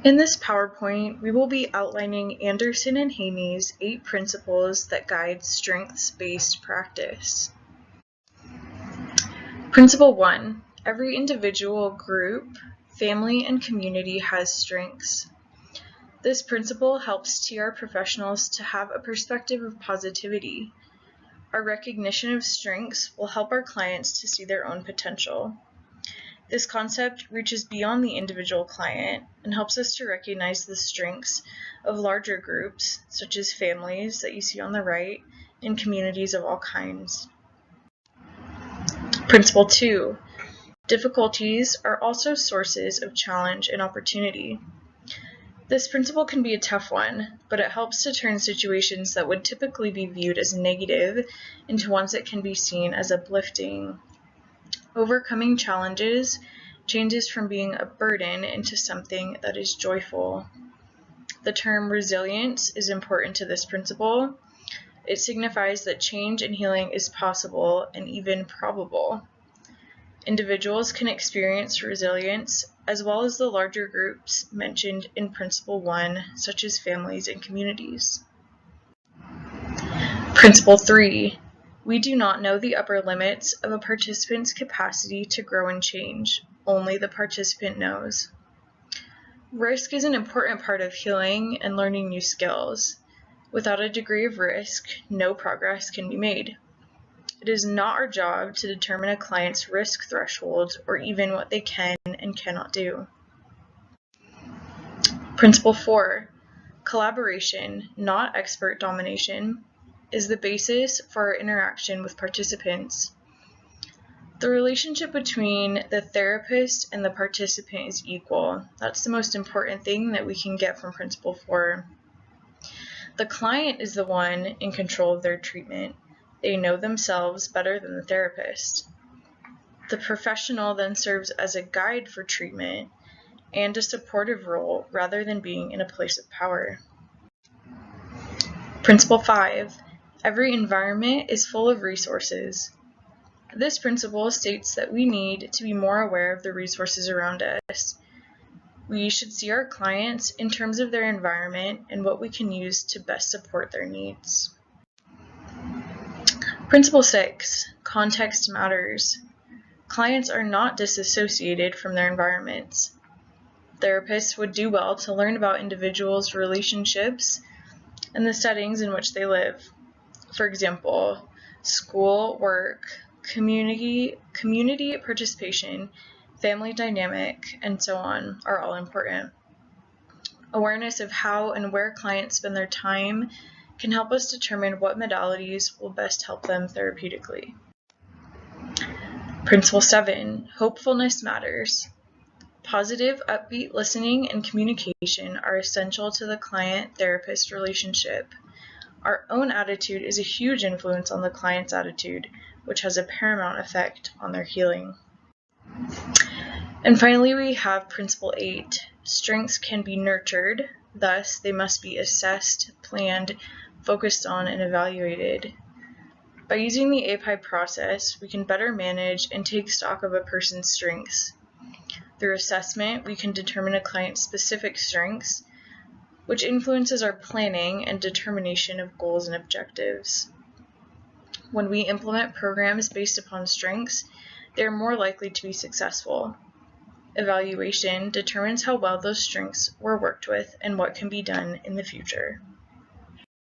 In this PowerPoint, we will be outlining Anderson and Heyne's 8 principles that guide strengths-based practice. Principle 1. Every individual, group, family, and community has strengths. This principle helps TR professionals to have a perspective of positivity. Our recognition of strengths will help our clients to see their own potential. This concept reaches beyond the individual client and helps us to recognize the strengths of larger groups, such as families that you see on the right, and communities of all kinds. Principle 2. Difficulties are also sources of challenge and opportunity. This principle can be a tough one, but it helps to turn situations that would typically be viewed as negative into ones that can be seen as uplifting. Overcoming challenges changes from being a burden into something that is joyful. The term resilience is important to this principle. It signifies that change and healing is possible and even probable. Individuals can experience resilience as well as the larger groups mentioned in Principle 1, such as families and communities. Principle 3. We do not know the upper limits of a participant's capacity to grow and change. Only the participant knows. Risk is an important part of healing and learning new skills. Without a degree of risk, no progress can be made. It is not our job to determine a client's risk threshold or even what they can and cannot do. Principle 4. Collaboration, not expert domination, is the basis for our interaction with participants. The relationship between the therapist and the participant is equal. That's the most important thing that we can get from Principle 4. The client is the one in control of their treatment. They know themselves better than the therapist. The professional then serves as a guide for treatment and a supportive role rather than being in a place of power. Principle 5. Every environment is full of resources. This principle states that we need to be more aware of the resources around us. We should see our clients in terms of their environment and what we can use to best support their needs. Principle 6. Context matters. Clients are not disassociated from their environments. Therapists would do well to learn about individuals' relationships and the settings in which they live. For example, school, work, community participation, family dynamic, and so on are all important. Awareness of how and where clients spend their time can help us determine what modalities will best help them therapeutically. Principle 7. Hopefulness matters. Positive, upbeat listening and communication are essential to the client-therapist relationship. Our own attitude is a huge influence on the client's attitude, which has a paramount effect on their healing. And finally, we have Principle 8. Strengths can be nurtured, thus they must be assessed, planned, focused on, and evaluated. By using the API process, we can better manage and take stock of a person's strengths. Through assessment, we can determine a client's specific strengths, which influences our planning and determination of goals and objectives. When we implement programs based upon strengths, they are more likely to be successful. Evaluation determines how well those strengths were worked with and what can be done in the future.